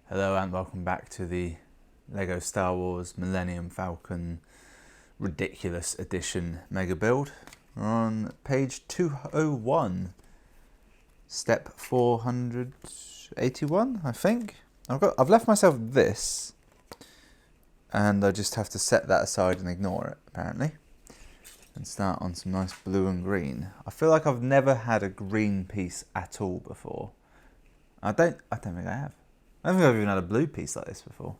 Hello and welcome back to the Lego Star Wars Millennium Falcon Ridiculous Edition Mega Build. We're on page 201, step 481, I think. I've left myself this, and I just have to set that aside and ignore it, apparently, and start on some nice blue and green. I feel like I've never had a green piece at all before. I don't think I have. I don't think I've even had a blue piece like this before.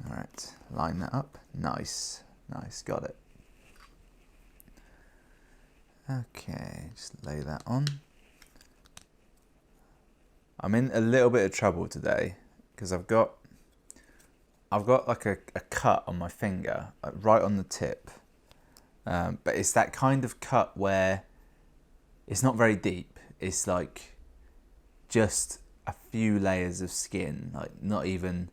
Alright, line that up. Nice, got it. Okay, just lay that on. I'm in a little bit of trouble today because I've got like a cut on my finger, like right on the tip. But it's that kind of cut where it's not very deep. It's like just a few layers of skin, like not even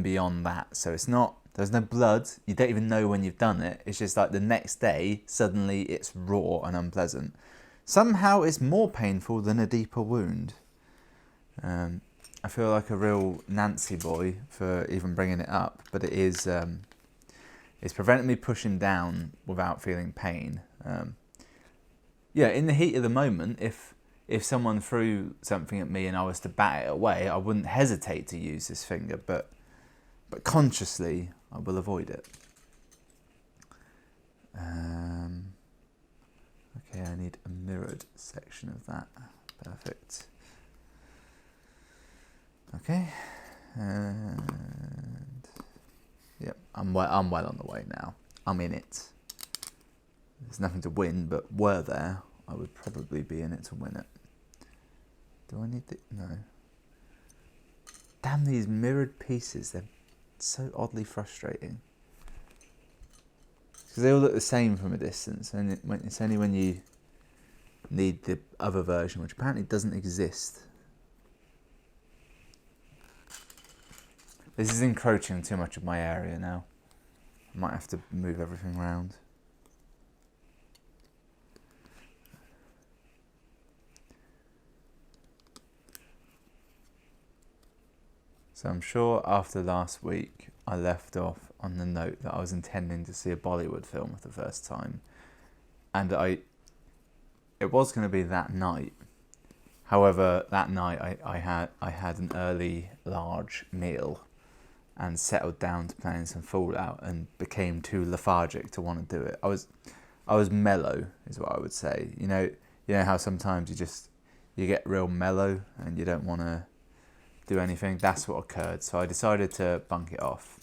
beyond that. So there's no blood. You don't even know when you've done it. It's just like the next day, suddenly it's raw and unpleasant. Somehow it's more painful than a deeper wound. I feel like a real Nancy boy for even bringing it up, but it is, it's preventing me pushing down without feeling pain. Yeah, in the heat of the moment, if someone threw something at me and I was to bat it away, I wouldn't hesitate to use this finger, but consciously I will avoid it. Okay, I need a mirrored section of that. Perfect. Okay, and yep, I'm well on the way now. I'm in it. There's nothing to win, but were there, I would probably be in it to win it. Do I need no. Damn these mirrored pieces, they're so oddly frustrating. Because they all look the same from a distance, and it's only when you need the other version, which apparently doesn't exist. This is encroaching too much of my area now. I might have to move everything around. So I'm sure after last week I left off on the note that I was intending to see a Bollywood film for the first time, and it was going to be that night. However, that night I had an early large meal and settled down to playing some Fallout and became too lethargic to want to do it. I was mellow, is what I would say. You know how sometimes you get real mellow and you don't want to do anything. That's what occurred. So I decided to bunk it off.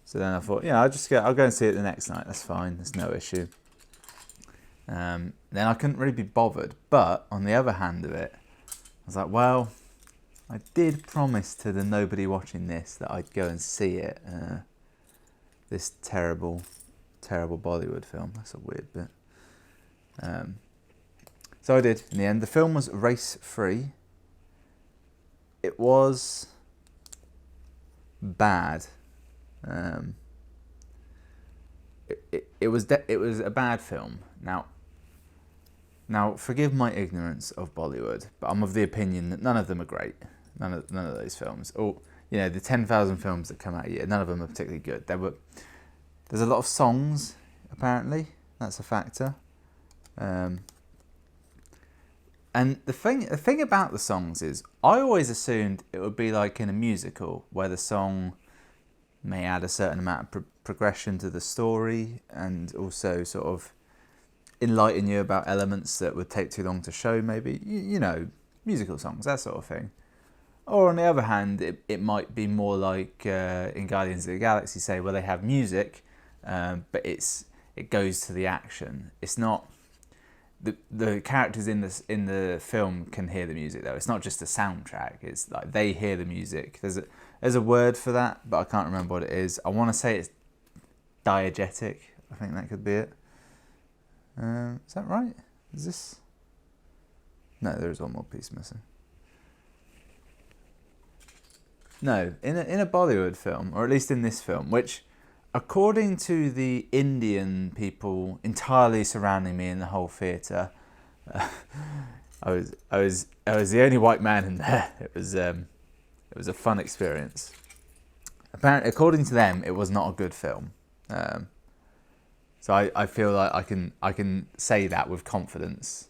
So then I thought, yeah, I'll go and see it the next night. That's fine. There's no issue. Then I couldn't really be bothered. But on the other hand of it, I was like, well, I did promise to the nobody watching this that I'd go and see it. This terrible Bollywood film. That's a weird bit. So I did. In the end, the film was race-free. It was bad. It was a bad film. Now, forgive my ignorance of Bollywood, but I'm of the opinion that none of them are great. None of those films. Or the 10,000 films that come out a year, none of them are particularly good. There's a lot of songs, apparently. That's a factor. And the thing about the songs is, I always assumed it would be like in a musical, where the song may add a certain amount of progression to the story, and also sort of enlighten you about elements that would take too long to show, maybe. Musical songs, that sort of thing. Or on the other hand, it might be more like in Guardians of the Galaxy, say, where they have music, but it goes to the action. It's not... The characters in the film can hear the music, though. It's not just a soundtrack. It's like they hear the music. There's a word for that, but I can't remember what it is. I want to say it's diegetic. I think that could be it. Is that right? Is this... No, there is one more piece missing. No, in a Bollywood film, or at least in this film, which, according to the Indian people entirely surrounding me in the whole theatre, I was the only white man in there. It was a fun experience. Apparently, according to them, it was not a good film. So I feel like I can say that with confidence.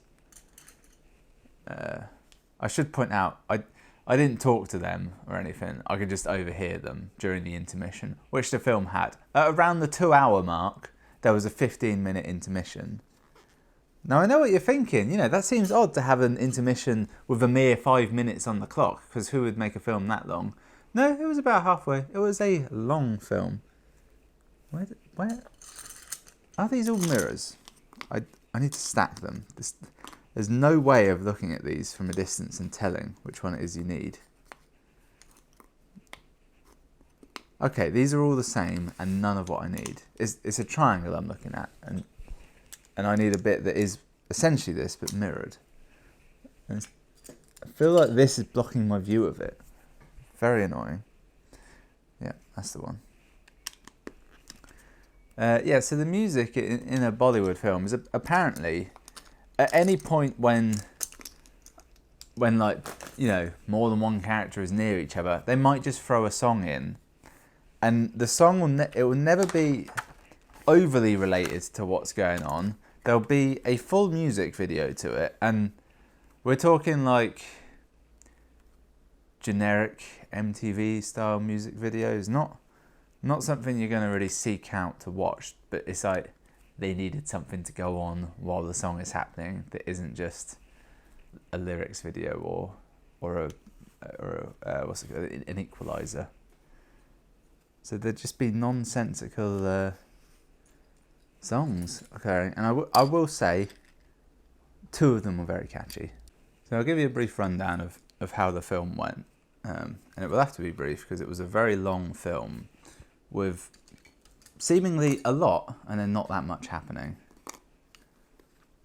I should point out I didn't talk to them or anything. I could just overhear them during the intermission, which the film had. At around the 2-hour mark, there was a 15-minute intermission. Now, I know what you're thinking. That seems odd to have an intermission with a mere 5 minutes on the clock, because who would make a film that long? No, it was about halfway. It was a long film. Where are these all mirrors? I need to stack them. There's no way of looking at these from a distance and telling which one it is you need. Okay, these are all the same and none of what I need. It's a triangle I'm looking at, and I need a bit that is essentially this, but mirrored. And I feel like this is blocking my view of it. Very annoying. Yeah, that's the one. So the music in a Bollywood film is apparently at any point when like, more than one character is near each other, they might just throw a song in, and the song will never be overly related to what's going on. There'll be a full music video to it, and we're talking like generic MTV style music videos, not something you're going to really seek out to watch, but it's like they needed something to go on while the song is happening that isn't just a lyrics video or what's it called, an equalizer. So there'd just be nonsensical songs occurring, and I will say 2 of them were very catchy. So I'll give you a brief rundown of how the film went, and it will have to be brief because it was a very long film with seemingly a lot and then not that much happening.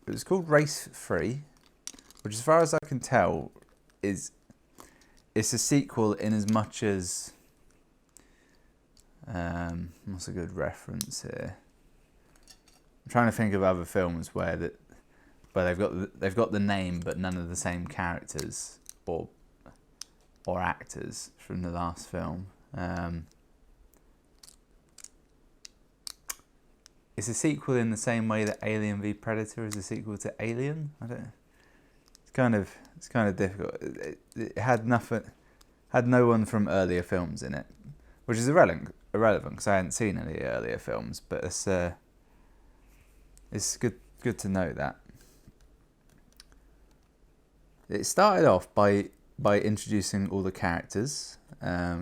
It was called Race 3, which as far as I can tell it's a sequel in as much as what's a good reference here? I'm trying to think of other films where they've got the name but none of the same characters or actors from the last film. It's a sequel in the same way that Alien v Predator is a sequel to Alien. It's kind of difficult. It had no one from earlier films in it, which is irrelevant because I hadn't seen any earlier films. But it's good to know that. It started off by introducing all the characters,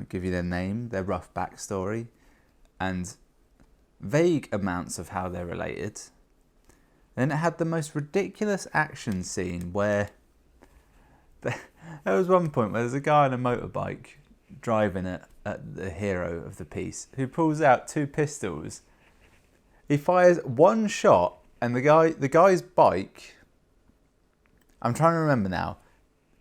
give you their name, their rough backstory, and vague amounts of how they're related. Then it had the most ridiculous action scene where there was one point where there's a guy on a motorbike driving at the hero of the piece who pulls out 2 pistols. He fires one shot and the guy's bike, I'm trying to remember now,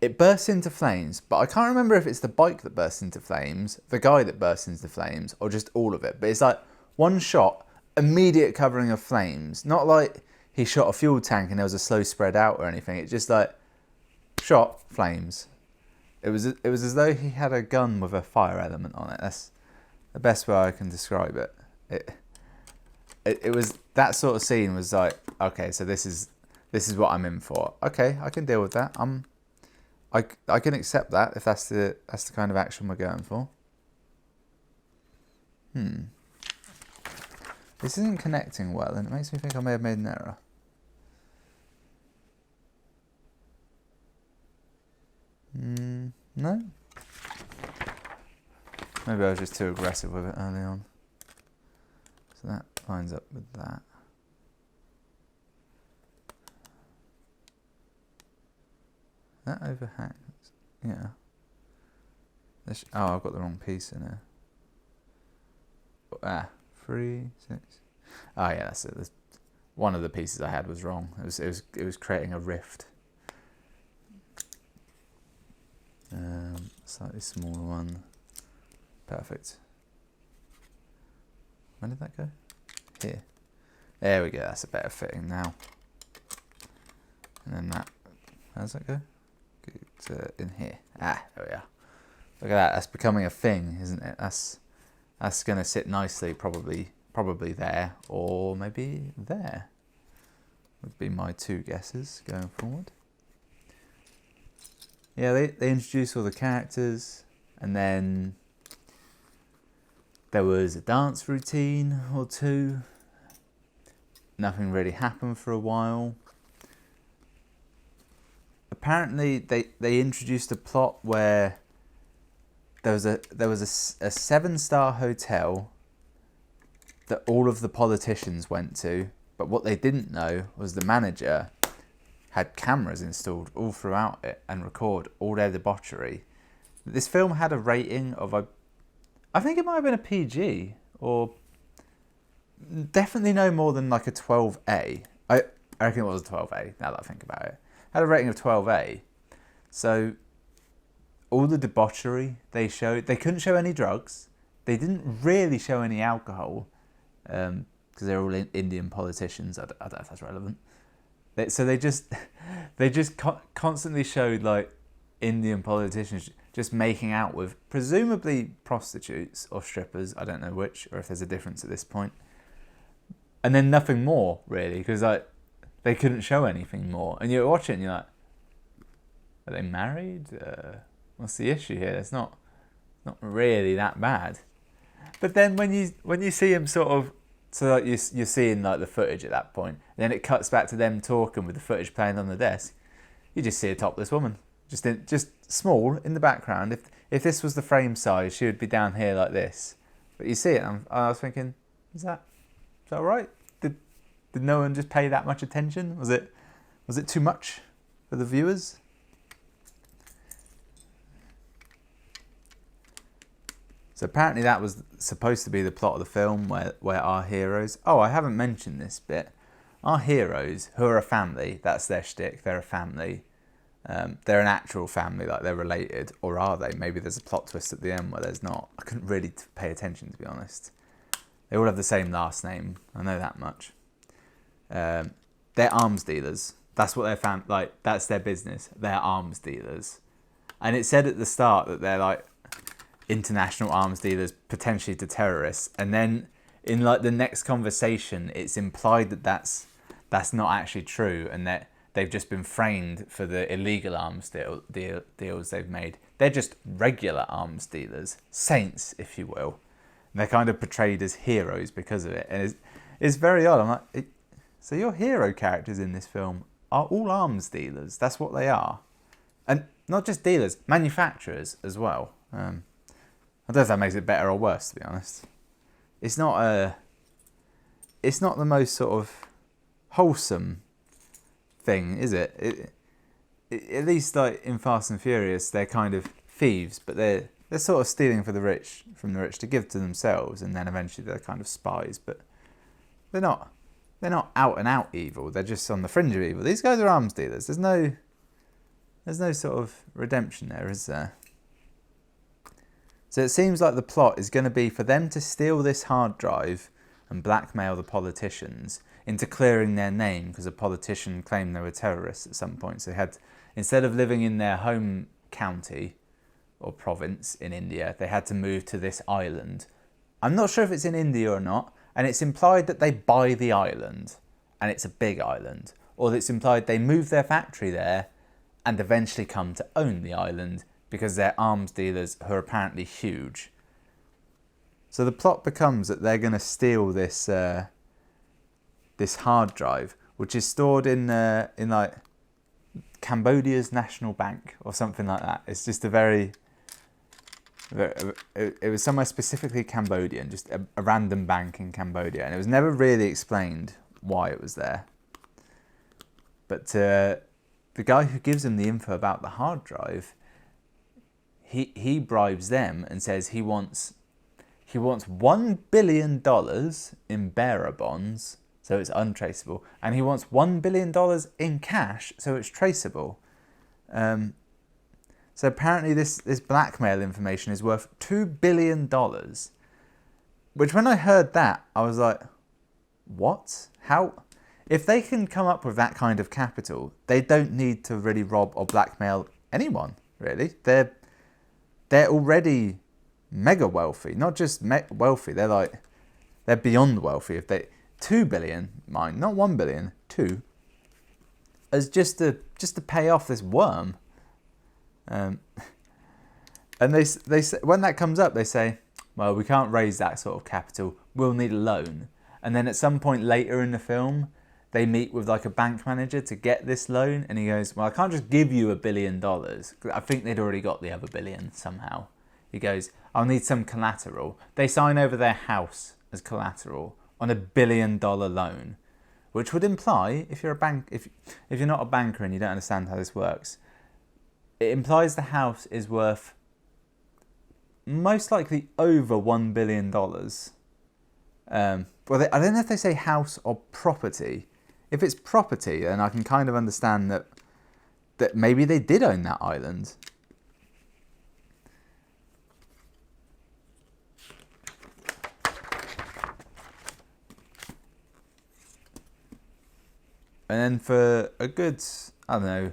it bursts into flames, but I can't remember if it's the bike that bursts into flames, the guy that bursts into flames, or just all of it. But it's like one shot, immediate covering of flames. Not like he shot a fuel tank and there was a slow spread out or anything. It's just like shot, flames. It was as though he had a gun with a fire element on it. That's the best way I can describe it. It was that sort of scene was like, okay, so this is what I'm in for. Okay, I can deal with that. I can accept that if that's the kind of action we're going for. This isn't connecting well, and it makes me think I may have made an error. No? Maybe I was just too aggressive with it early on. So that lines up with that. That overhangs. Yeah. I've got the wrong piece in here. 3, 6. Oh yeah, that's it. One of the pieces I had was wrong. It was creating a rift. Slightly smaller one. Perfect. Where did that go? Here. There we go. That's a better fitting now. And then that How's that go? In here. There we are. Look at that. That's becoming a thing, isn't it? That's going to sit nicely, probably there, or maybe there. Would be my two guesses going forward. Yeah, they introduced all the characters, and then there was a dance routine or two. Nothing really happened for a while. Apparently, they introduced a plot where there was a 7-star hotel that all of the politicians went to, but what they didn't know was the manager had cameras installed all throughout it and record all their debauchery. This film had a rating of I think it might have been a PG, or definitely no more than like a 12A. I reckon it was a 12A, now that I think about it. Had a rating of 12A. So all the debauchery they showed, they couldn't show any drugs. They didn't really show any alcohol, because they're all Indian politicians. I don't know if that's relevant. So they just constantly showed like Indian politicians just making out with presumably prostitutes or strippers. I don't know which, or if there's a difference at this point. And then nothing more really, because like they couldn't show anything more. And you watch it and you're like, are they married? What's the issue here? It's not really that bad. But then when you see him sort of, so like you're seeing like the footage at that point, and then it cuts back to them talking with the footage playing on the desk. You just see a topless woman, just small in the background. If this was the frame size, she would be down here like this. But you see it, and I was thinking, is that all right? Did no one just pay that much attention? Was it too much for the viewers? So apparently that was supposed to be the plot of the film, where our heroes... Oh, I haven't mentioned this bit. Our heroes, who are a family, that's their shtick, they're a family. They're an actual family, like they're related, or are they? Maybe there's a plot twist at the end where there's not. I couldn't really pay attention, to be honest. They all have the same last name, I know that much. They're arms dealers. That's what they're that's their business. They're arms dealers. And it said at the start that they're like international arms dealers, potentially to terrorists, and then in like the next conversation it's implied that that's not actually true, and that they've just been framed for the illegal arms deals they've made. They're just regular arms dealers, saints if you will, and they're kind of portrayed as heroes because of it. And it's very odd. I'm like, so your hero characters in this film are all arms dealers? That's what they are. And not just dealers, manufacturers as well. I don't know if that makes it better or worse, to be honest. It's not the most sort of wholesome thing, is it? At least like in Fast and Furious, they're kind of thieves, but they're sort of stealing from the rich to give to themselves, and then eventually they're kind of spies. But they're not out and out evil. They're just on the fringe of evil. These guys are arms dealers. There's no sort of redemption there, is there? So it seems like the plot is going to be for them to steal this hard drive and blackmail the politicians into clearing their name, because a politician claimed they were terrorists at some point. So they had, instead of living in their home county or province in India, they had to move to this island. I'm not sure if it's in India or not, and it's implied that they buy the island, and it's a big island, or it's implied they move their factory there and eventually come to own the island, because they're arms dealers who are apparently huge. So the plot becomes that they're going to steal this this hard drive, which is stored in like Cambodia's national bank or something like that. It's just it was somewhere specifically Cambodian, just a random bank in Cambodia, and it was never really explained why it was there. But the guy who gives him the info about the hard drive, he bribes them and says he wants $1 billion in bearer bonds, so it's untraceable, and he wants $1 billion in cash, so it's traceable. So apparently this blackmail information is worth $2 billion, which when I heard that, I was like, what? How? if they can come up with that kind of capital, they don't need to really rob or blackmail anyone, really. They're already mega wealthy, not just wealthy, they're beyond wealthy. If they 2 billion, mind, not 1 billion, 2, as just to pay off this worm. And they say, when that comes up, they say, well, we can't raise that sort of capital, we'll need a loan. And then at some point later in the film, they meet with like a bank manager to get this loan, and he goes, well, I can't just give you $1 billion. I think they'd already got the other billion somehow. He goes, I'll need some collateral. They sign over their house as collateral on $1 billion loan, which would imply, if you're a bank, if you're not a banker and you don't understand how this works, it implies the house is worth most likely over $1 billion. Well, I don't know if they say house or property. If it's property, then I can kind of understand that maybe they did own that island. And then for a good, I don't know,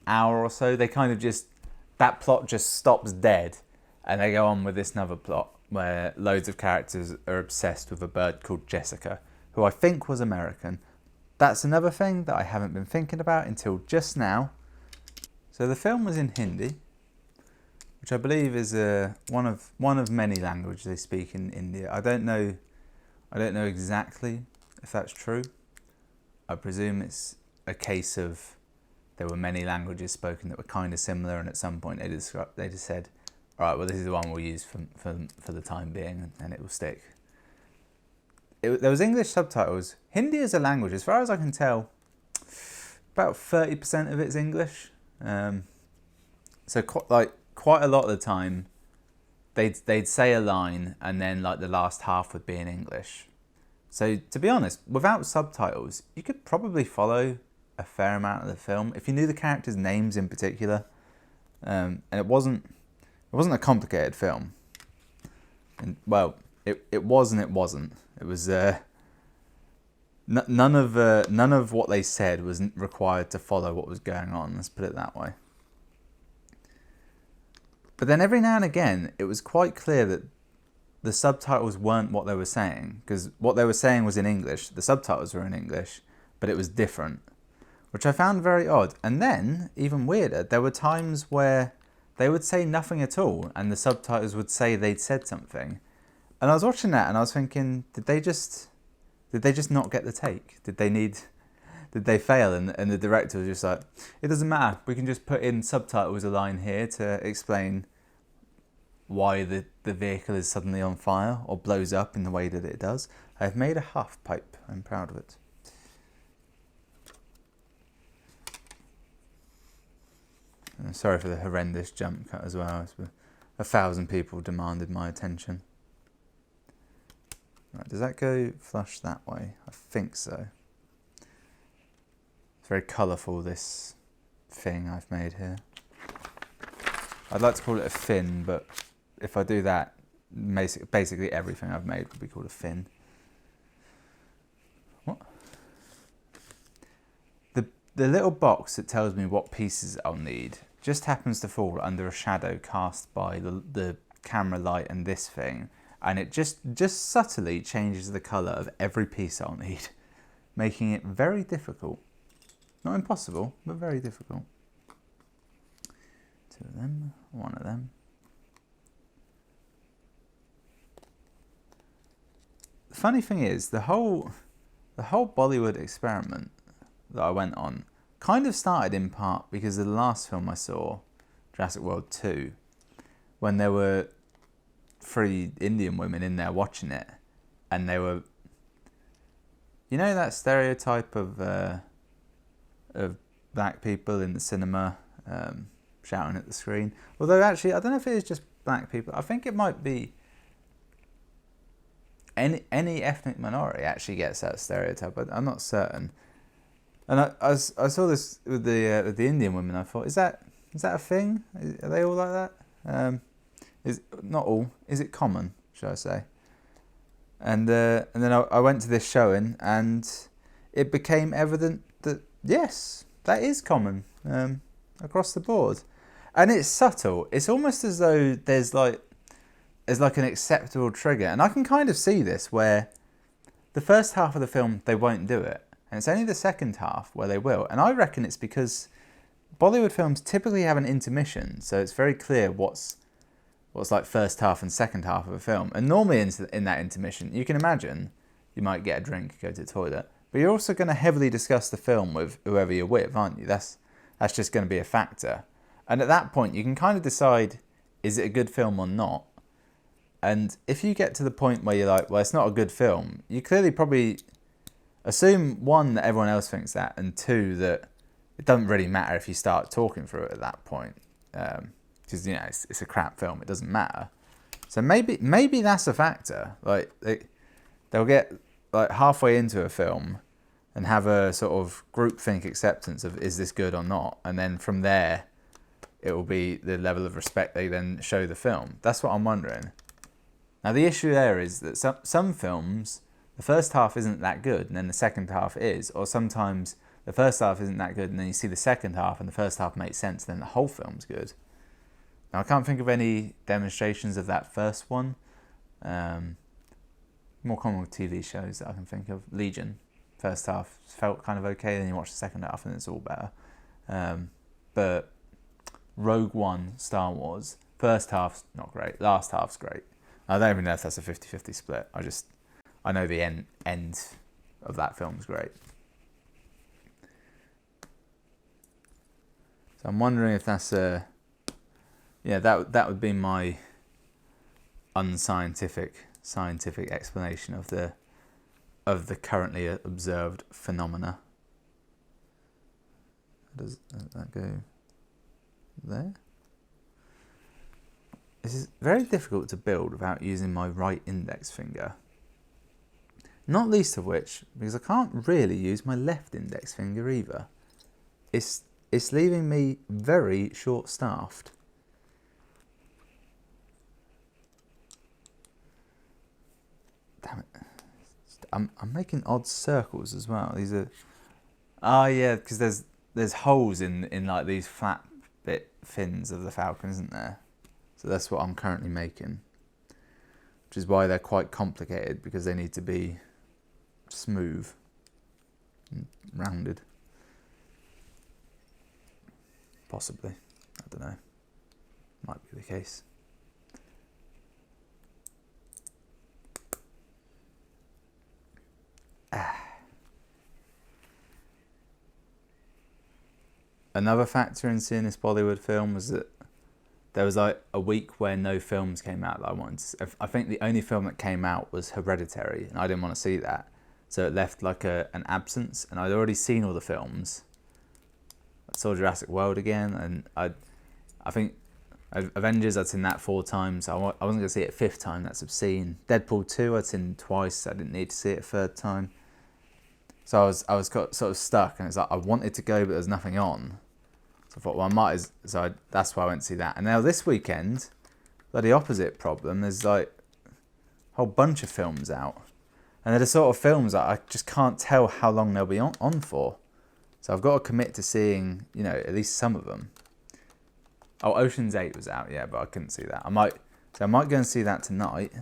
hour or so, they kind of just, that plot just stops dead. And they go on with this another plot where loads of characters are obsessed with a bird called Jessica, who I think was American. That's another thing that I haven't been thinking about until just now. So the film was in Hindi, which I believe is one of many languages they speak in India. I don't know exactly if that's true. I presume it's a case of there were many languages spoken that were kind of similar, and at some point they just said, all right, well, this is the one we'll use for the time being, and it will stick. There was English subtitles. Hindi is a language, as far as I can tell, about 30% of it's English. So quite a lot of the time, they'd say a line, and then like the last half would be in English. So to be honest, without subtitles, you could probably follow a fair amount of the film if you knew the characters' names in particular. And it wasn't a complicated film. And well, it was and it wasn't. It was none of what they said was required to follow what was going on. Let's put it that way. But then every now and again, it was quite clear that the subtitles weren't what they were saying, because what they were saying was in English. The subtitles were in English, but it was different, which I found very odd. And then, even weirder, there were times where they would say nothing at all, and the subtitles would say they'd said something. And I was watching that, and I was thinking, did they just not get the take? Did they fail? And the director was just like, it doesn't matter. We can just put in subtitles a line here to explain why the vehicle is suddenly on fire or blows up in the way that it does. I've made a half pipe. I'm proud of it. And sorry for the horrendous jump cut as well. 1,000 people demanded my attention. Right, does that go flush that way? I think so. It's very colourful, this thing I've made here. I'd like to call it a fin, but if I do that, basically everything I've made would be called a fin. What? The little box that tells me what pieces I'll need just happens to fall under a shadow cast by the camera light and this thing, and it just subtly changes the colour of every piece I'll need, making it very difficult. Not impossible, but very difficult. 2 of them, 1 of them. The funny thing is, the whole Bollywood experiment that I went on kind of started in part because of the last film I saw, Jurassic World 2, when there were 3 Indian women in there watching it, and they were, you know, that stereotype of black people in the cinema shouting at the screen. Although actually, I don't know if it is just black people. I think it might be any ethnic minority actually gets that stereotype, but I'm not certain. And I saw this with the Indian women. I thought, is that a thing? Are they all like that? Is not all? Is it common? Should I say? And then I went to this showing, and it became evident that yes, that is common across the board, and it's subtle. It's almost as though there's like an acceptable trigger, and I can kind of see this where the first half of the film they won't do it, and it's only the second half where they will, and I reckon it's because Bollywood films typically have an intermission, so it's very clear what's like first half and second half of a film. And normally in that intermission, you can imagine you might get a drink, go to the toilet, but you're also going to heavily discuss the film with whoever you're with, aren't you? That's just going to be a factor. And at that point, you can kind of decide, is it a good film or not? And if you get to the point where you're like, well, it's not a good film, you clearly probably assume, one, that everyone else thinks that, and two, that it doesn't really matter if you start talking through it at that point, because it's a crap film. It doesn't matter. So maybe that's a factor. Like they'll get like halfway into a film and have a sort of groupthink acceptance of is this good or not, and then from there it will be the level of respect they then show the film. That's what I'm wondering. Now the issue there is that some films, the first half isn't that good and then the second half is, or sometimes the first half isn't that good and then you see the second half and the first half makes sense and then the whole film's good. Now I can't think of any demonstrations of that first one. More common with TV shows that I can think of. Legion, first half felt kind of okay, then you watch the second half and it's all better. But Rogue One, Star Wars, first half's not great, last half's great. I don't even know if that's a 50-50 split. I know the end of that film's great. So I'm wondering if that's that would be my scientific explanation of the currently observed phenomena. Does that go there? This is very difficult to build without using my right index finger. Not least of which because I can't really use my left index finger either. It's leaving me very short-staffed. Damn it. I'm making odd circles as well. These are... Oh yeah, because there's holes in like these flat bit fins of the Falcon, isn't there? So that's what I'm currently making. Which is why they're quite complicated, because they need to be smooth and rounded. Possibly. I don't know. Might be the case. Another factor in seeing this Bollywood film was that there was like a week where no films came out that I wanted to see. I think the only film that came out was Hereditary, and I didn't want to see that. So it left like an absence, and I'd already seen all the films. I saw Jurassic World again, and I think Avengers I'd seen that 4 times. I wasn't going to see it a 5th time, that's obscene. Deadpool 2 I'd seen twice, I didn't need to see it a 3rd time. So I was sort of stuck, and it's like I wanted to go, but there's nothing on. So I thought, well, that's why I went to see that. And now this weekend, the opposite problem. There's like a whole bunch of films out, and they're the sort of films that I just can't tell how long they'll be on for. So I've got to commit to seeing, at least some of them. Oh, Ocean's 8 was out, yeah, but I couldn't see that. I might go and see that tonight,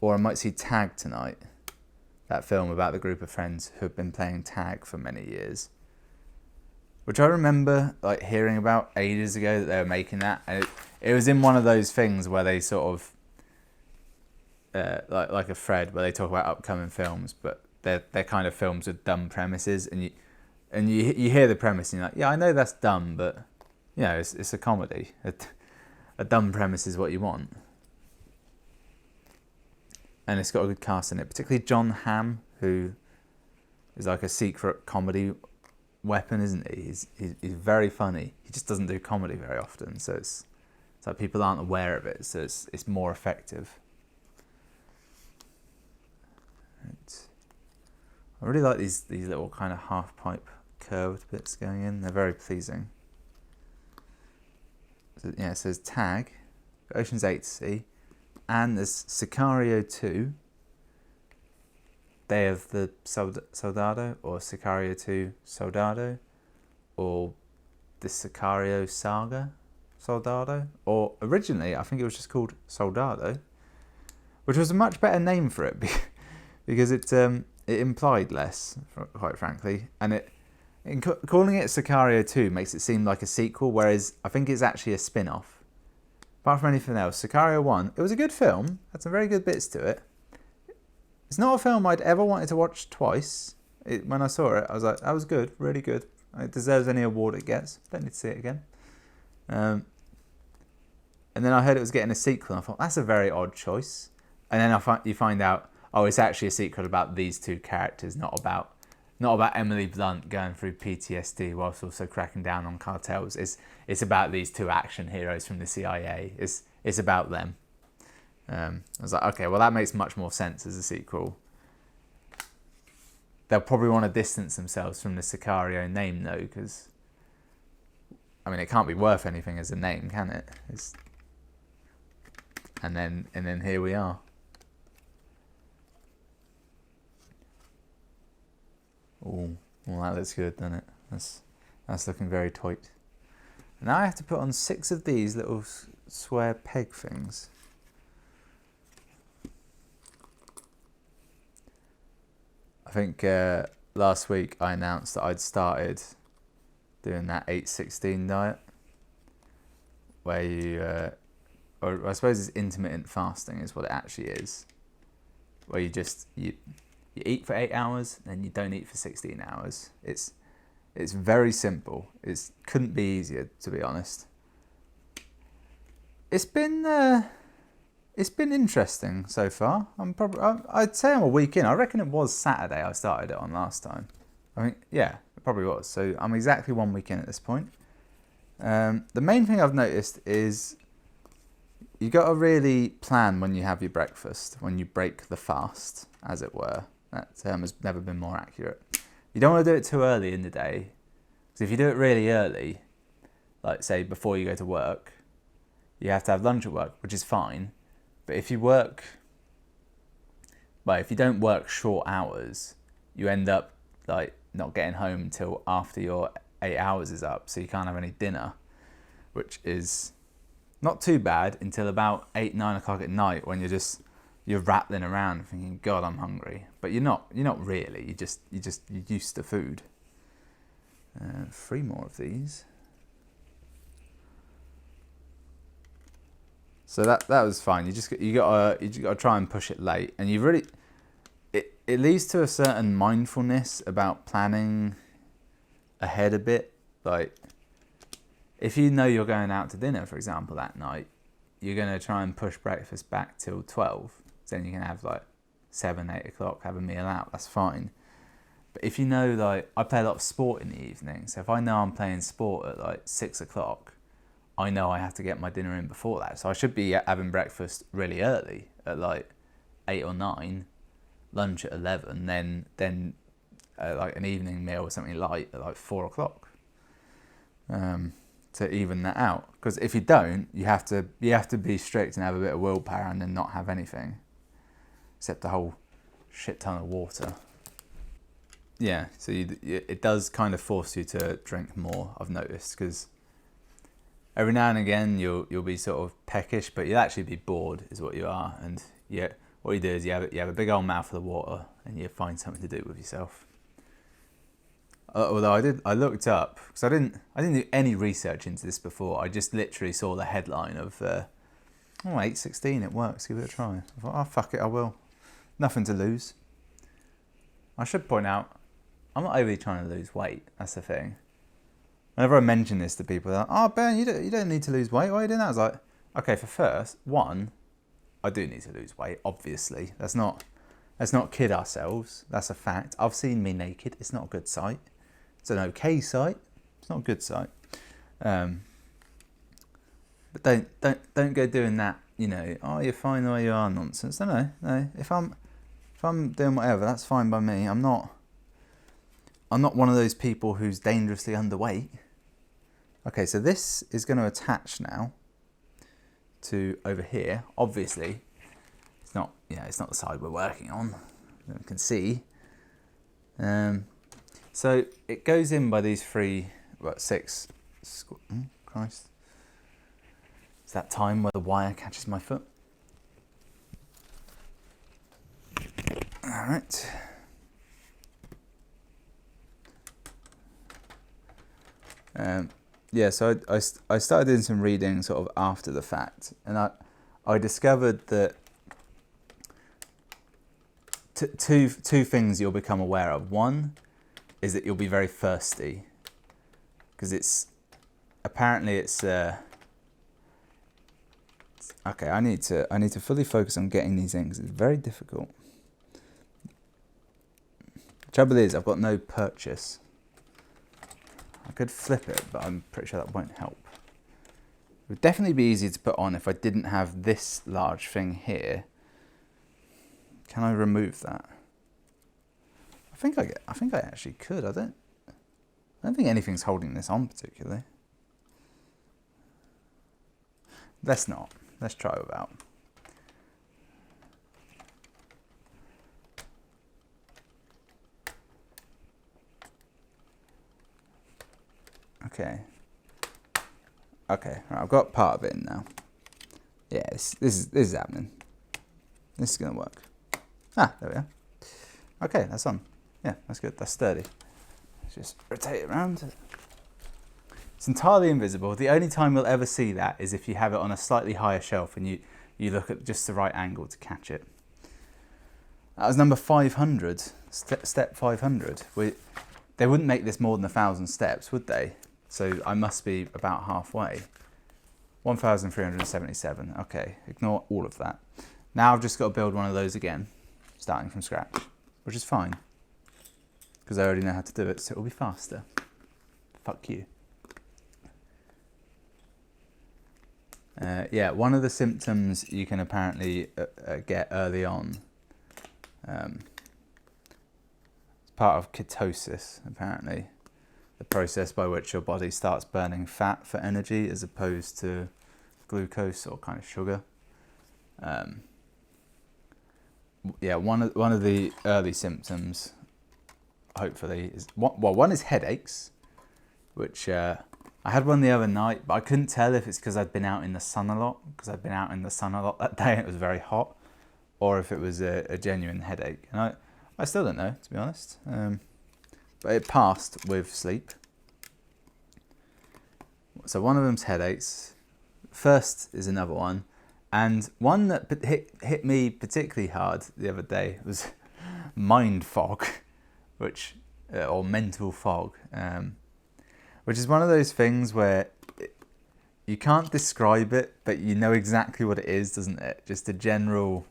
or I might see Tag tonight. That film about the group of friends who have been playing tag for many years. Which I remember hearing about ages ago that they were making that, and it was in one of those things where they sort of like a thread where they talk about upcoming films, but they're kind of films with dumb premises, and you hear the premise and you're like, yeah, I know that's dumb, but it's a comedy. A dumb premise is what you want, and it's got a good cast in it, particularly John Hamm, who is like a secret comedy weapon, isn't he? He's very funny. He just doesn't do comedy very often, so it's like people aren't aware of it, so it's more effective. I really like these little kind of half pipe curved bits going in. They're very pleasing. So, it says Tag, Ocean's 8 to see, and there's Sicario 2. Day of the Soldado, or Sicario 2 Soldado, or the Sicario Saga Soldado, or originally I think it was just called Soldado, which was a much better name for it because it implied less, quite frankly, and calling it Sicario 2 makes it seem like a sequel, whereas I think it's actually a spin-off. Apart from anything else, Sicario 1, it was a good film, had some very good bits to it. It's not a film I'd ever wanted to watch twice. When I saw it, I was like, that was good, really good. It deserves any award it gets. Don't need to see it again. And then I heard it was getting a sequel, and I thought, that's a very odd choice. And then you find out, oh, it's actually a sequel about these two characters, not about Emily Blunt going through PTSD whilst also cracking down on cartels. It's about these two action heroes from the CIA. It's about them. I was like, okay, well that makes much more sense as a sequel. They'll probably want to distance themselves from the Sicario name though, because I mean it can't be worth anything as a name, can it? And then here we are. Oh, well that looks good, doesn't it? That's looking very tight. Now I have to put on 6 of these little square peg things. I think last week I announced that I'd started doing that 8-16 diet, where you, or I suppose it's intermittent fasting is what it actually is, where you eat for 8 hours, then you don't eat for 16 hours. It's very simple. It couldn't be easier, to be honest. It's been interesting so far. I'd say I'm a week in. I reckon it was Saturday I started it on last time. I think, yeah, it probably was. So I'm exactly 1 week in at this point. The main thing I've noticed is you got to really plan when you have your breakfast, when you break the fast, as it were. That term has never been more accurate. You don't want to do it too early in the day, because if you do it really early, like say before you go to work, you have to have lunch at work, which is fine. But if you don't work short hours, you end up like not getting home until after your 8 hours is up, so you can't have any dinner, which is not too bad until about 8-9 o'clock at night, when you're rattling around thinking, God, I'm hungry. But you're not really. You're used to food. 3 more of these. So that was fine. You gotta try and push it late, and it leads to a certain mindfulness about planning ahead a bit. Like if you know you're going out to dinner, for example, that night, you're gonna try and push breakfast back till 12. So then you can have like 7-8 o'clock, have a meal out. That's fine. But if you know, like I play a lot of sport in the evening, so if I know I'm playing sport at like 6 o'clock, I know I have to get my dinner in before that. So I should be having breakfast really early at like 8 or 9, lunch at 11, then like an evening meal or something light at like 4 o'clock. To even that out, because if you don't, you have to be strict and have a bit of willpower and then not have anything, except a whole shit ton of water. Yeah, so it does kind of force you to drink more, I've noticed, because every now and again you'll be sort of peckish, but you'll actually be bored is what you are, and what you do is you have a big old mouthful of water and you find something to do with yourself. Although I looked up, because I didn't do any research into this before. I just literally saw the headline of 8-16, it works, give it a try. I thought, oh fuck it, I will. Nothing to lose. I should point out, I'm not overly trying to lose weight. That's the thing. Whenever I mention this to people, they're like, oh Ben, you don't need to lose weight. Why are you doing that? I was like, okay, for first, one, I do need to lose weight. Obviously, let's not kid ourselves. That's a fact. I've seen me naked. It's not a good sight. It's an okay sight. It's not a good sight. But don't go doing that. You know, oh, you're fine the way you are nonsense. No. If I'm doing whatever, that's fine by me. I'm not one of those people who's dangerously underweight. Okay, so this is going to attach now to over here. Obviously, it's not the side we're working on. that we can see. So it goes in by these six. Christ. It's that time where the wire catches my foot. All right. Yeah, so I started doing some reading sort of after the fact, and I discovered that two things you'll become aware of. One is that you'll be very thirsty, because apparently it's okay. I need to fully focus on getting these in because it's very difficult. The trouble is I've got no purchase. I could flip it, but I'm pretty sure that won't help. It would definitely be easier to put on if I didn't have this large thing here. Can I remove that? I think I actually could. I don't think anything's holding this on particularly. Let's not. Let's try without. Okay. Okay, right, I've got part of it in now. Yeah, this is happening. This is gonna work. Ah, there we are. Okay, that's on. Yeah, that's good. That's sturdy. Let's just rotate it around. It's entirely invisible. The only time you'll ever see that is if you have it on a slightly higher shelf and you look at just the right angle to catch it. That was number 500, step 500. They wouldn't make this more than 1,000 steps, would they? So I must be about halfway. 1,377. Okay, ignore all of that. Now I've just got to build one of those again, starting from scratch, which is fine, because I already know how to do it, so it'll be faster. Fuck you. Yeah, one of the symptoms you can apparently get early on, it's part of ketosis, apparently, the process by which your body starts burning fat for energy as opposed to glucose or kind of sugar. Yeah, one of the early symptoms, hopefully, is one is headaches, which I had one the other night, but I couldn't tell if it's because I'd been out in the sun a lot, that day and it was very hot, or if it was a genuine headache. And I still don't know, to be honest. But it passed with sleep. So one of them's headaches. First is another one. And one that hit me particularly hard the other day was mind fog, or mental fog. Which is one of those things where you can't describe it, but you know exactly what it is, doesn't it? Just a general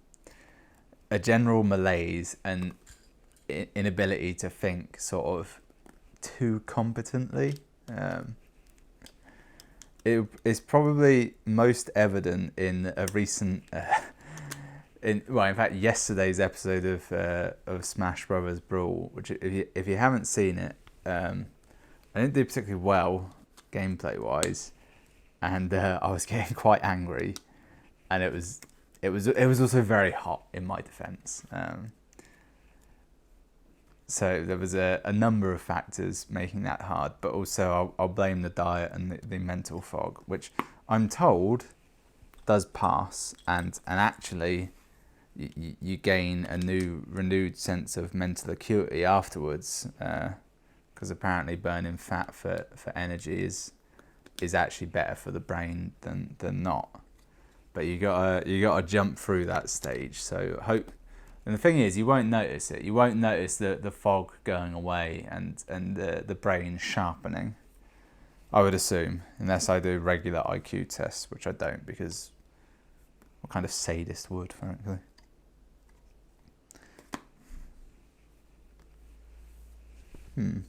malaise and inability to think sort of too competently. It's probably most evident in a recent, in fact, yesterday's episode of Smash Brothers Brawl, which if you haven't seen it, I didn't do particularly well gameplay wise, and I was getting quite angry, and it was also very hot in my defence. So there was a number of factors making that hard, but also I'll blame the diet and the mental fog, which I'm told does pass, and actually you gain a renewed sense of mental acuity afterwards. Because apparently burning fat for energy is actually better for the brain than not. But you gotta jump through that stage. So hope, and the thing is, you won't notice it. You won't notice the fog going away and the brain sharpening. I would assume, unless I do regular IQ tests, which I don't, because what kind of sadist would, frankly? This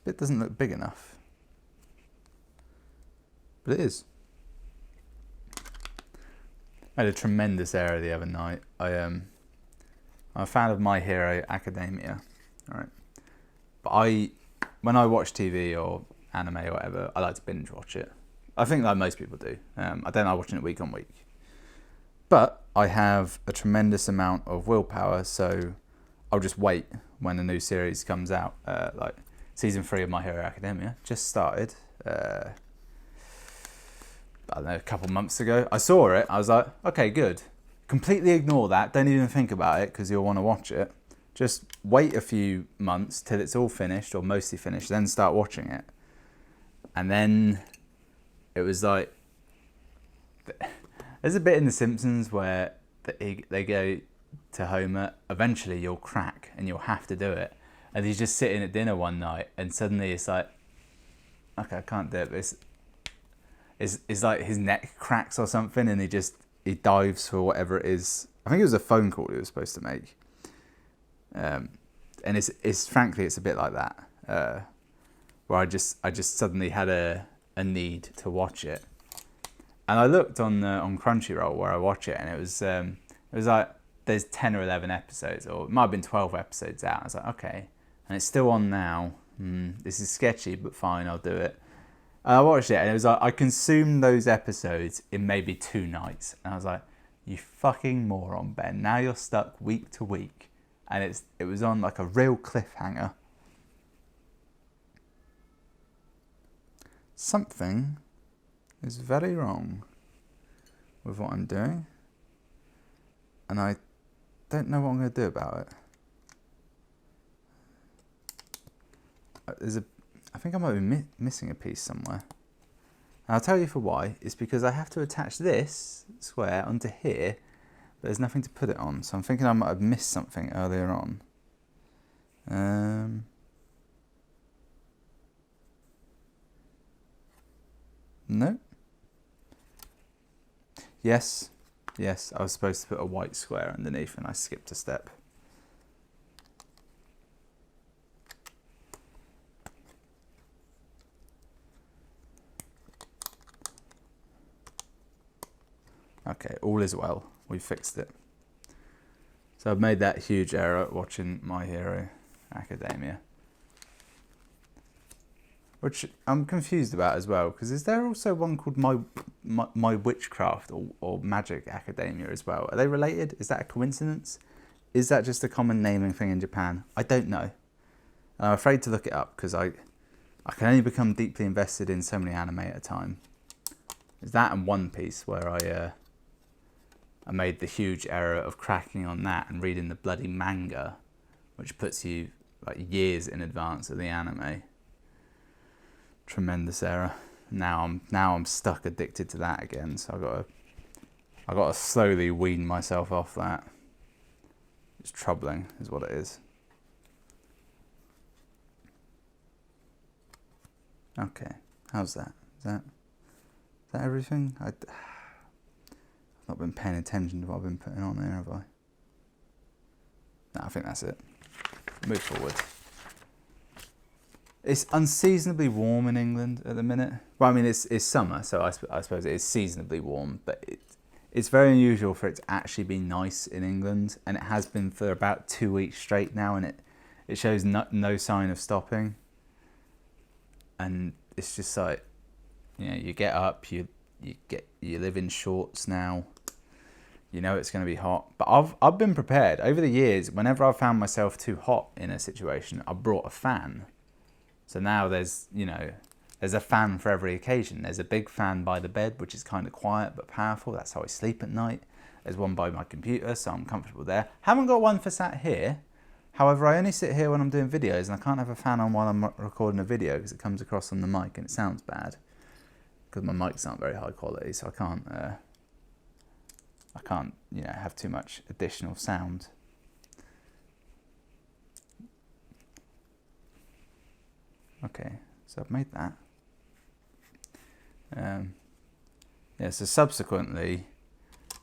bit doesn't look big enough, but it is. I had a tremendous error the other night. I'm a fan of My Hero Academia, all right? But when I watch TV or anime or whatever, I like to binge watch it. I think like most people do. I don't like watching it week on week. But I have a tremendous amount of willpower, so I'll just wait when a new series comes out. Like season 3 of My Hero Academia just started. I don't know, a couple months ago. I saw it. I was like, okay, good. Completely ignore that. Don't even think about it because you'll want to watch it. Just wait a few months till it's all finished or mostly finished, then start watching it. And then it was like, there's a bit in The Simpsons where they go to Homer, eventually you'll crack and you'll have to do it. And he's just sitting at dinner one night and suddenly it's like, okay, I can't do it. It's like his neck cracks or something and he dives for whatever it is. I think it was a phone call he was supposed to make. And it's frankly, it's a bit like that, where I just suddenly had a need to watch it. And I looked on Crunchyroll where I watch it, and it was like there's 10 or 11 episodes, or it might have been 12 episodes out. I was like, okay, and it's still on now. This is sketchy, but fine, I'll do it. And I watched it, and it was like I consumed those episodes in maybe 2 nights, and I was like, you fucking moron, Ben. Now you're stuck week to week, and it was on like a real cliffhanger. Something is very wrong with what I'm doing, and I don't know what I'm going to do about it. I think I might be missing a piece somewhere. And I'll tell you for why. It's because I have to attach this square onto here, but there's nothing to put it on. So I'm thinking I might have missed something earlier on. No. Yes, I was supposed to put a white square underneath and I skipped a step. Okay, all is well. We fixed it. So I've made that huge error watching My Hero Academia, which I'm confused about as well, because is there also one called My Witchcraft or Magic Academia as well? Are they related? Is that a coincidence? Is that just a common naming thing in Japan? I don't know. And I'm afraid to look it up because I can only become deeply invested in so many anime at a time. Is that and One Piece, where I made the huge error of cracking on that and reading the bloody manga, which puts you like years in advance of the anime. Tremendous error. Now I'm stuck addicted to that again, so I gotta slowly wean myself off that. It's troubling, is what it is. Okay, how's that? Is that everything? I've not been paying attention to what I've been putting on there, have I? No, I think that's it. Move forward. It's unseasonably warm in England at the minute. Well, I mean, it's summer, so I suppose it is seasonably warm, but it's very unusual for it to actually be nice in England, and it has been for about 2 weeks straight now, and it shows no sign of stopping. And it's just like, you know, you get up, you live in shorts now. You know it's going to be hot, but I've been prepared over the years. Whenever I've found myself too hot in a situation, I brought a fan. So now there's a fan for every occasion. There's a big fan by the bed, which is kind of quiet but powerful. That's how I sleep at night. There's one by my computer, so I'm comfortable there. Haven't got one for sat here. However, I only sit here when I'm doing videos, and I can't have a fan on while I'm recording a video because it comes across on the mic and it sounds bad. Because my mics aren't very high quality, so I can't have too much additional sound. Okay, so I've made that. So subsequently,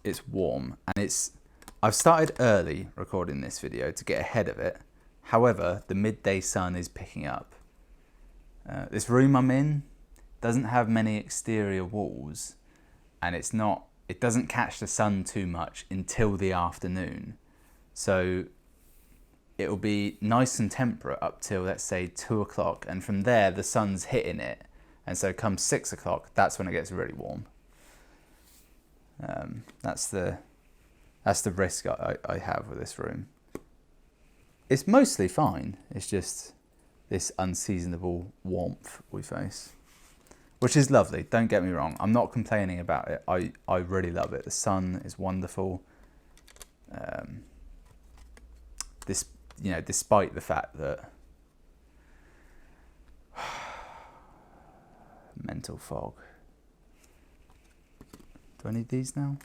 it's warm, and I've started early recording this video to get ahead of it. However, the midday sun is picking up. This room I'm in doesn't have many exterior walls, and it doesn't catch the sun too much until the afternoon. So it'll be nice and temperate up till, let's say, 2 o'clock, and from there the sun's hitting it, and so come 6 o'clock, that's when it gets really warm. That's the That's the risk I have with this room. It's mostly fine. It's just this unseasonable warmth we face, which is lovely. Don't get me wrong. I'm not complaining about it. I really love it. The sun is wonderful. Despite the fact that mental fog. Do I need these now?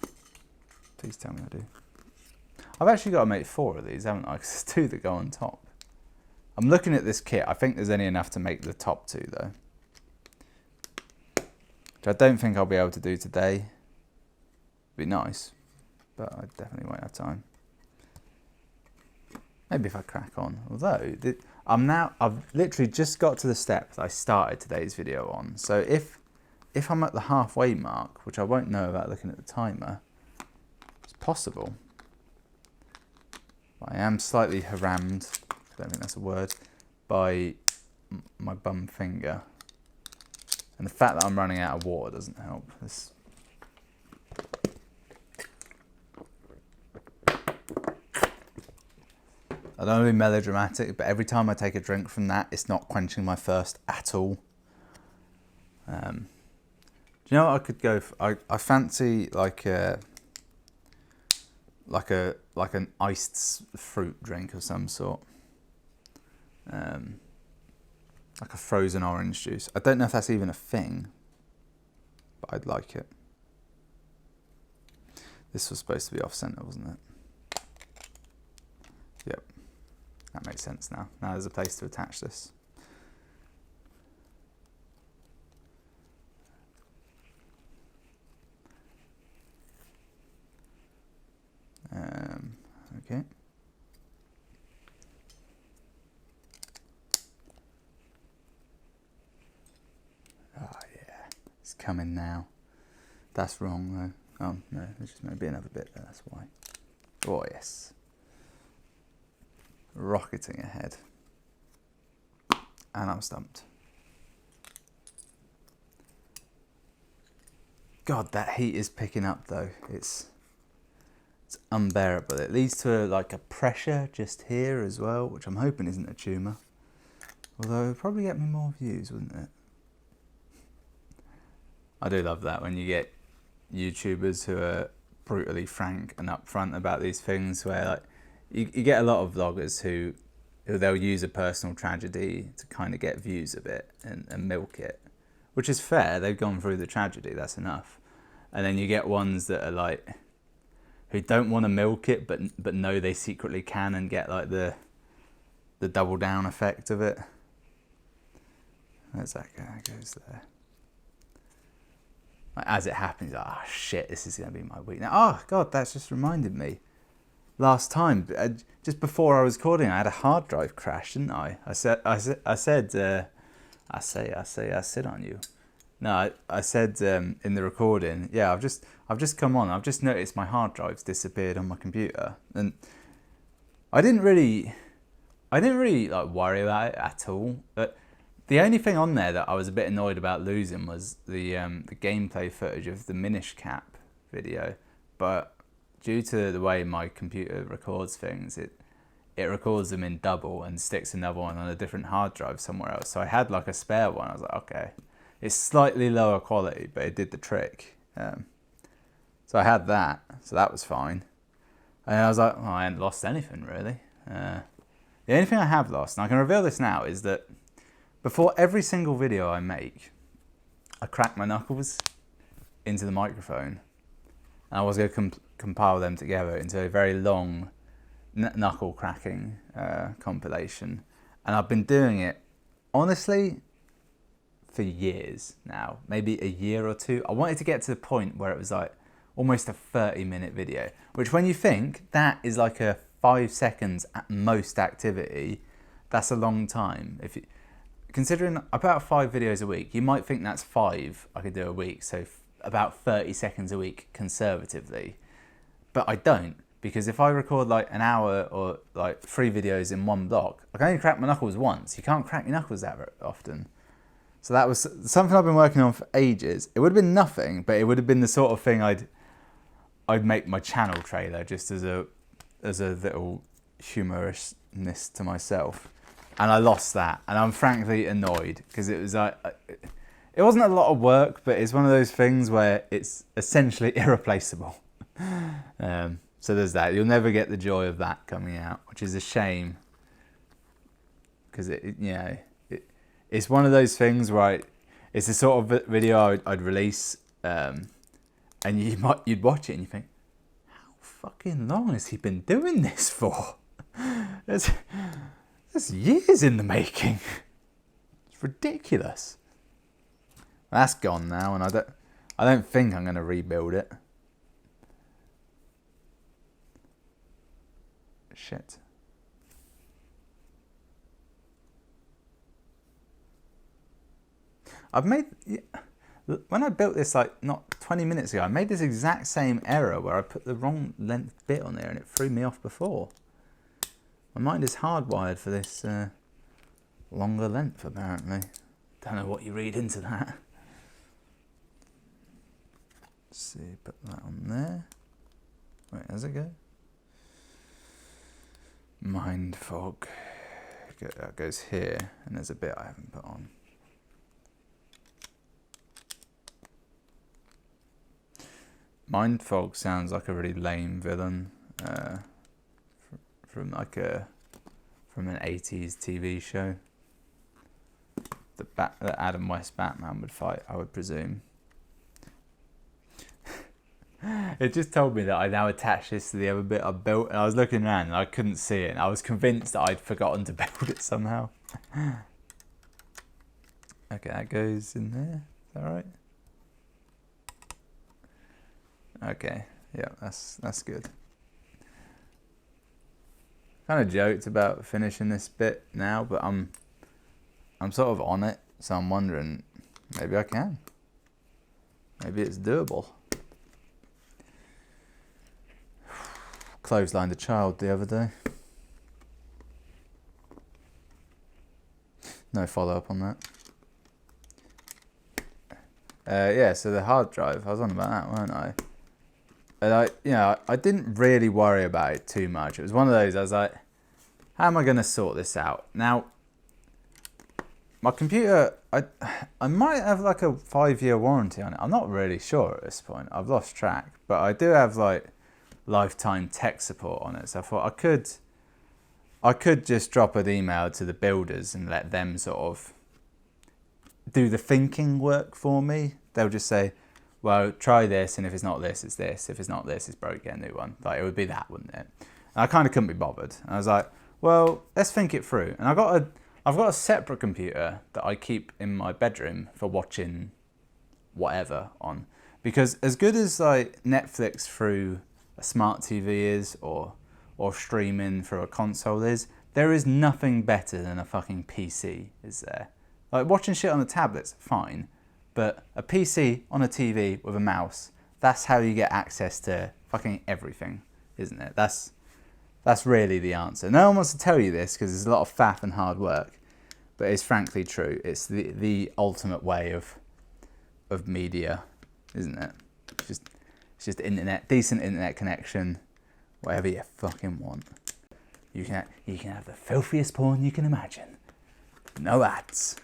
Please tell me I do. I've actually got to make 4 of these, haven't I? Because there's 2 that go on top. I'm looking at this kit. I think there's only enough to make the top 2 though, which I don't think I'll be able to do today. It'd be nice, but I definitely won't have time. Maybe if I crack on. Although I've literally just got to the step that I started today's video on. So if I'm at the halfway mark, which I won't know about looking at the timer, it's possible. But I am slightly harammed, I don't think that's a word, by my bum finger. And the fact that I'm running out of water doesn't help. I don't want to be melodramatic, but every time I take a drink from that, it's not quenching my thirst at all. Do you know what I could go for? I fancy like an iced fruit drink of some sort. Like a frozen orange juice. I don't know if that's even a thing, but I'd like it. This was supposed to be off center, wasn't it? Yep. That makes sense now. Now there's a place to attach this. Okay. Oh yeah, it's coming now. That's wrong though. Oh no, there's just maybe another bit there, that's why. Oh yes. Rocketing ahead. And I'm stumped. God, that heat is picking up though. It's unbearable. It leads to like a pressure just here as well, which I'm hoping isn't a tumour. Although it would probably get me more views, wouldn't it? I do love that when you get YouTubers who are brutally frank and upfront about these things, where like you get a lot of vloggers who they'll use a personal tragedy to kind of get views of it and milk it, which is fair. They've gone through the tragedy, that's enough. And then you get ones that are like, who don't want to milk it, but know they secretly can, and get like the double down effect of it. Where's that guy? Goes there. Like, as it happens, oh shit, this is going to be my week. Now, oh god, that's just reminded me. Last time, just before I was recording, I had a hard drive crash, didn't I? I said on you. No, I said in the recording, yeah, I've just come on. I've just noticed my hard drive's disappeared on my computer, and I didn't really like worry about it at all. But the only thing on there that I was a bit annoyed about losing was the gameplay footage of the Minish Cap video, but due to the way my computer records things, it records them in double and sticks another one on a different hard drive somewhere else. So I had like a spare one. I was like, okay, it's slightly lower quality, but it did the trick. So I had that, so that was fine. And I was like, oh, I hadn't lost anything really. The only thing I have lost, and I can reveal this now, is that before every single video I make, I crack my knuckles into the microphone, and I was going to compile them together into a very long knuckle cracking compilation. And I've been doing it, honestly, for years now, maybe a year or two. I wanted to get to the point where it was like almost a 30-minute video, which when you think that is like a 5 seconds at most activity, that's a long time. Considering I put out 5 videos a week, you might think that's 5 I could do a week, so about 30 seconds a week conservatively. But I don't, because if I record like an hour or like 3 videos in one block, I can only crack my knuckles once. You can't crack your knuckles that often. So that was something I've been working on for ages. It would have been nothing, but it would have been the sort of thing I'd I'd make my channel trailer just as a little humorousness to myself, and I lost that, and I'm frankly annoyed because it was like it wasn't a lot of work, but it's one of those things where it's essentially irreplaceable. So there's that. You'll never get the joy of that coming out, which is a shame, because it's one of those things where it's the sort of video I'd release, and you'd watch it and you think, how fucking long has he been doing this for? There's years in the making. It's ridiculous. That's gone now, and I don't think I'm going to rebuild it. Shit. When I built this like not 20 minutes ago, I made this exact same error where I put the wrong length bit on there and it threw me off before. My mind is hardwired for this longer length, apparently. Don't know what you read into that. Let's see, put that on there. Wait, how's it go? Mind fog. That goes here, and there's a bit I haven't put on. Mind fog sounds like a really lame villain from an 80s TV show. That Adam West Batman would fight, I would presume. It just told me that I now attach this to the other bit I built, and I was looking around and I couldn't see it, and I was convinced that I'd forgotten to build it somehow. Okay, that goes in there. Is that right? Okay, yeah, that's good. Kind of joked about finishing this bit now, but I'm sort of on it, so I'm wondering maybe I can. Maybe it's doable. Clotheslined a child the other day. No follow up on that. Yeah, so the hard drive, I was on about that, weren't I? And I didn't really worry about it too much. It was one of those, I was like, how am I going to sort this out? Now, my computer, I might have like a 5-year warranty on it. I'm not really sure at this point. I've lost track. But I do have like lifetime tech support on it. So I thought I could just drop an email to the builders and let them sort of do the thinking work for me. They'll just say, well, try this, and if it's not this, it's this. If it's not this, it's broke, get a new one. Like, it would be that, wouldn't it? And I kind of couldn't be bothered. And I was like, well, let's think it through. And I've got a separate computer that I keep in my bedroom for watching whatever on. Because as good as like Netflix through a smart TV is, or streaming through a console is, there is nothing better than a fucking PC, is there? Like, watching shit on the tablet's fine. But a PC on a TV with a mouse, that's how you get access to fucking everything, isn't it? That's really the answer. No one wants to tell you this because there's a lot of faff and hard work, but it's frankly true. It's the ultimate way of media, isn't it? It's just internet, decent internet connection, whatever you fucking want. You can have the filthiest porn you can imagine. No ads.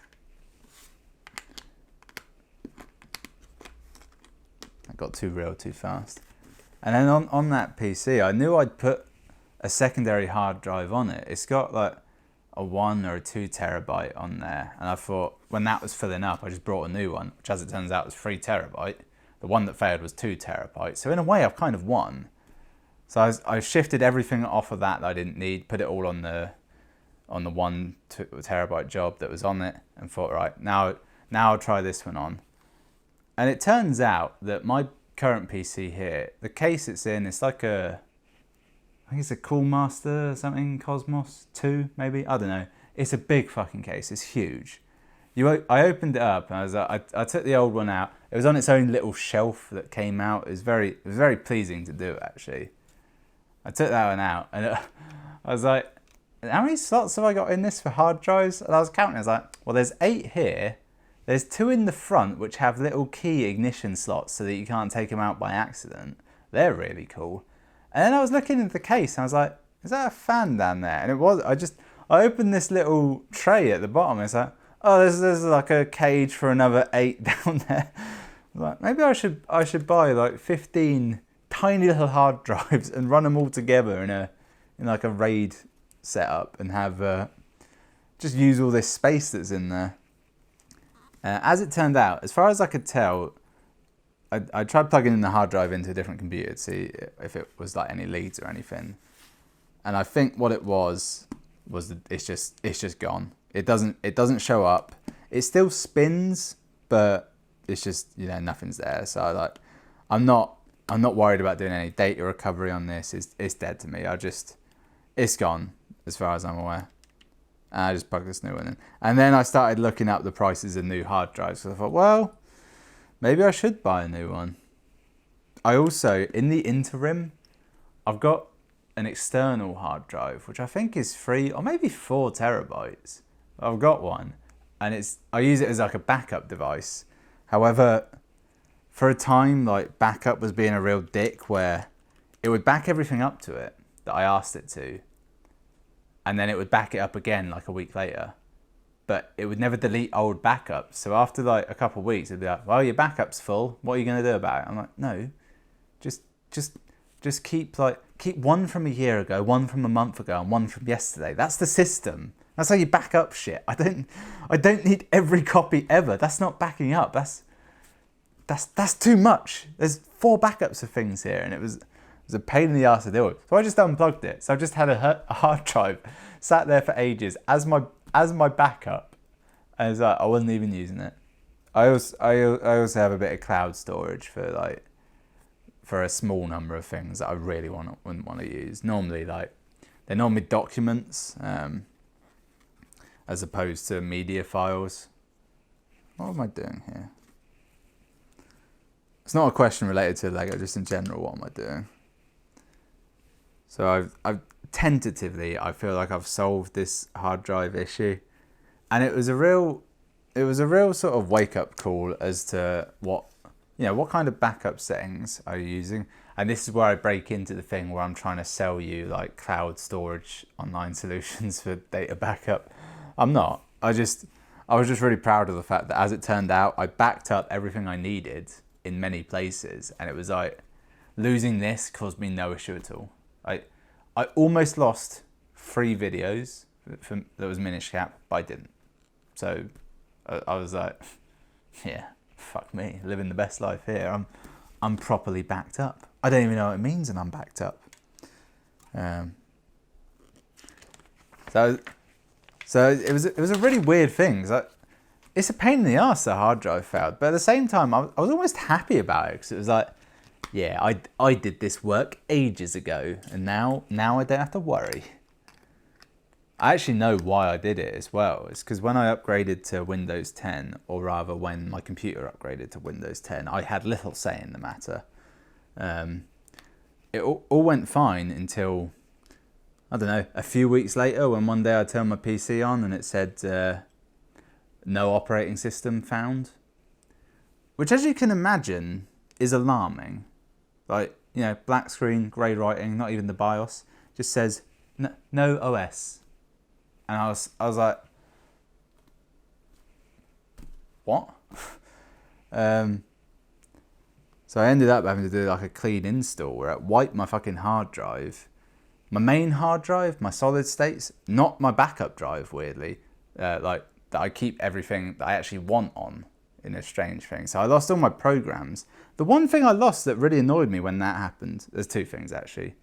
I got too real too fast. And then on that PC, I knew I'd put a secondary hard drive on it. It's got like a 1 or a 2 terabyte on there. And I thought, when that was filling up, I just brought a new one, which as it turns out was 3 terabyte. The one that failed was 2 terabyte. So in a way, I've kind of won. So I shifted everything off of that I didn't need, put it all on the 1 terabyte job that was on it, and thought, right, now I'll try this one on. And it turns out that my current PC here, the case it's in, it's like I think it's a Coolmaster or something, Cosmos 2 maybe, I don't know. It's a big fucking case, it's huge. I opened it up and I took the old one out. It was on its own little shelf that came out. It was very pleasing to do, actually. I took that one out and I was like, how many slots have I got in this for hard drives? And I was counting, I was like, well, there's 8 here. There's 2 in the front which have little key ignition slots so that you can't take them out by accident. they're really cool. And then I was looking into the case and I was like, is that a fan down there? And it was. I opened this little tray at the bottom and it's like, oh, there's like a cage for another 8 down there. Like, maybe I should buy like 15 tiny little hard drives and run them all together in like a RAID setup and have just use all this space that's in there. As it turned out, as far as I could tell, I tried plugging in the hard drive into a different computer to see if it was like any leads or anything, and I think what it was it's just gone. It doesn't show up. It still spins, but it's just, you know, nothing's there. So I'm not worried about doing any data recovery on this. It's dead to me. It's gone as far as I'm aware. And I just plugged this new one in. And then I started looking up the prices of new hard drives. So I thought, well, maybe I should buy a new one. I also, in the interim, I've got an external hard drive, which I think is 3 or maybe 4 terabytes. I've got one, and I use it as like a backup device. However, for a time, like, backup was being a real dick, where it would back everything up to it that I asked it to, and then it would back it up again like a week later, but it would never delete old backups. So after like a couple of weeks, it'd be like, well, your backup's full. What are you going to do about it? I'm like, no, just keep one from a year ago, one from a month ago, and one from yesterday. That's the system. That's how you back up shit. I don't need every copy ever. That's not backing up. That's too much. There's 4 backups of things here, and it was a pain in the ass to deal with. So I just unplugged it. So I just had a hard drive sat there for ages as my backup, and I wasn't even using it. I also have a bit of cloud storage for a small number of things that I really wouldn't want to use. Normally, they're normally documents, as opposed to media files. What am I doing here? It's not a question related to Lego, just in general, what am I doing? So I've tentatively, I feel like I've solved this hard drive issue, and it was a real sort of wake up call as to what kind of backup settings are you using. And this is where I break into the thing where I'm trying to sell you like cloud storage online solutions for data backup. I'm not. I was just really proud of the fact that, as it turned out, I backed up everything I needed in many places, and it was like, losing this caused me no issue at all. I almost lost 3 videos that was Minish Cap, but I didn't. So I was like, yeah, fuck me, living the best life here. I'm properly backed up. I don't even know what it means, and I'm backed up. So it was a really weird thing. It's a pain in the ass that hard drive failed, but at the same time, I was almost happy about it, because it was like, yeah, I did this work ages ago, and now I don't have to worry. I actually know why I did it as well. It's because when I upgraded to Windows 10, or rather when my computer upgraded to Windows 10, I had little say in the matter. It all went fine until, I don't know, a few weeks later, when one day I turned my PC on and it said, no operating system found. Which, as you can imagine, is alarming. Like, you know, black screen, grey writing, not even the BIOS, just says no OS. And I was like, what? So I ended up having to do like a clean install where I wiped my fucking hard drive, my main hard drive, my solid states, not my backup drive, weirdly, like that I keep everything that I actually want on, in a strange thing. So I lost all my programs. The one thing I lost that really annoyed me when that happened, there's 2 things actually.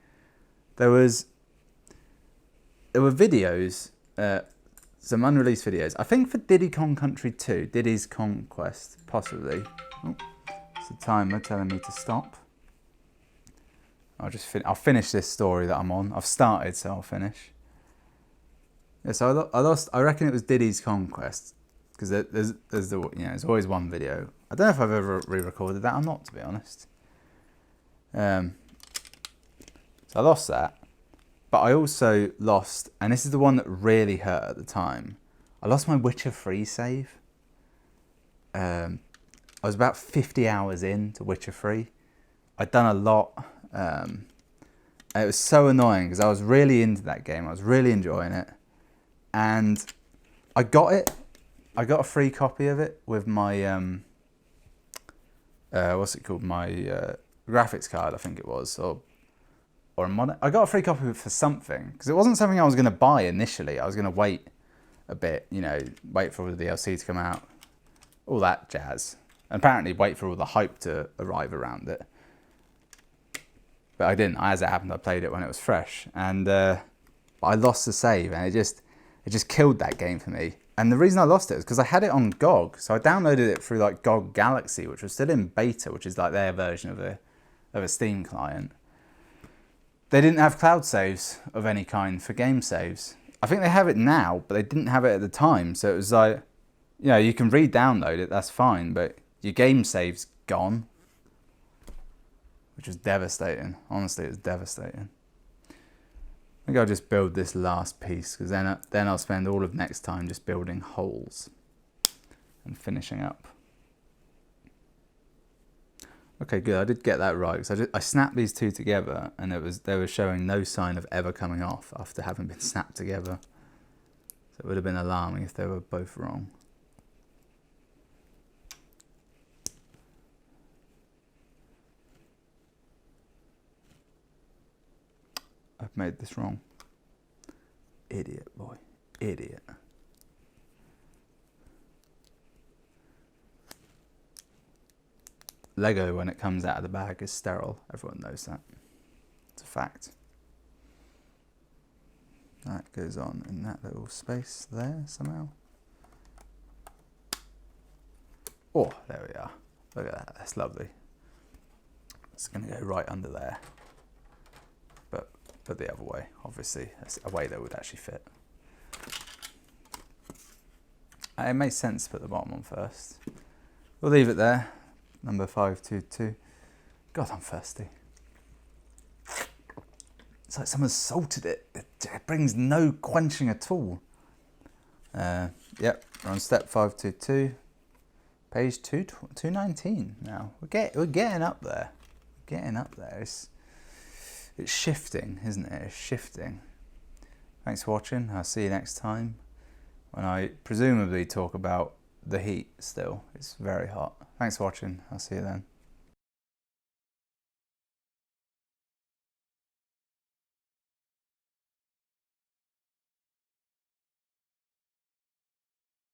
There were videos, some unreleased videos, I think for Diddy Kong Country 2, Diddy's Conquest, possibly. Oh, it's a timer telling me to stop. I'll finish this story that I'm on. I've started, so I'll finish. Yeah, so I reckon it was Diddy's Conquest, because there's always one video. I don't know if I've ever re-recorded that. I'm not, to be honest. So I lost that, but I also lost, and this is the one that really hurt at the time, I lost my Witcher 3 save. I was about 50 hours into Witcher 3. I'd done a lot. And it was so annoying because I was really into that game. I was really enjoying it. And I got it. I got a free copy of it with my, what's it called? My graphics card, I think it was. Or a mod. I got a free copy of it for something. Because it wasn't something I was going to buy initially. I was going to wait a bit, you know, wait for all the DLC to come out. All that jazz. And apparently wait for all the hype to arrive around it. But I didn't. As it happened, I played it when it was fresh. And I lost the save, and it just killed that game for me. And the reason I lost it is because I had it on GOG. So I downloaded it through like GOG Galaxy, which was still in beta, which is like their version of a Steam client. They didn't have cloud saves of any kind for game saves. I think they have it now, but they didn't have it at the time. So it was like, you know, you can re-download it, that's fine, but your game save's gone. Which was devastating. Honestly, it was devastating. I think I'll just build this last piece, because then I'll spend all of next time just building holes and finishing up. Okay, good. I did get that right, because I snapped these two together, and they were showing no sign of ever coming off after having been snapped together. So it would have been alarming if they were both wrong. I've made this wrong. Idiot, boy. Idiot. Lego, when it comes out of the bag, is sterile. Everyone knows that. It's a fact. That goes on in that little space there somehow. Oh, there we are. Look at that. That's lovely. It's going to go right under there. But the other way, obviously. That's a way that would actually fit. It makes sense to put the bottom on first. We'll leave it there. Number 522. God, I'm thirsty. It's like someone's salted it. It brings no quenching at all. Yep, we're on step 522. Page 219 now. We're getting up there. We're getting up there. It's shifting, isn't it? It's shifting. Thanks for watching. I'll see you next time when I presumably talk about the heat still. It's very hot. Thanks for watching. I'll see you then.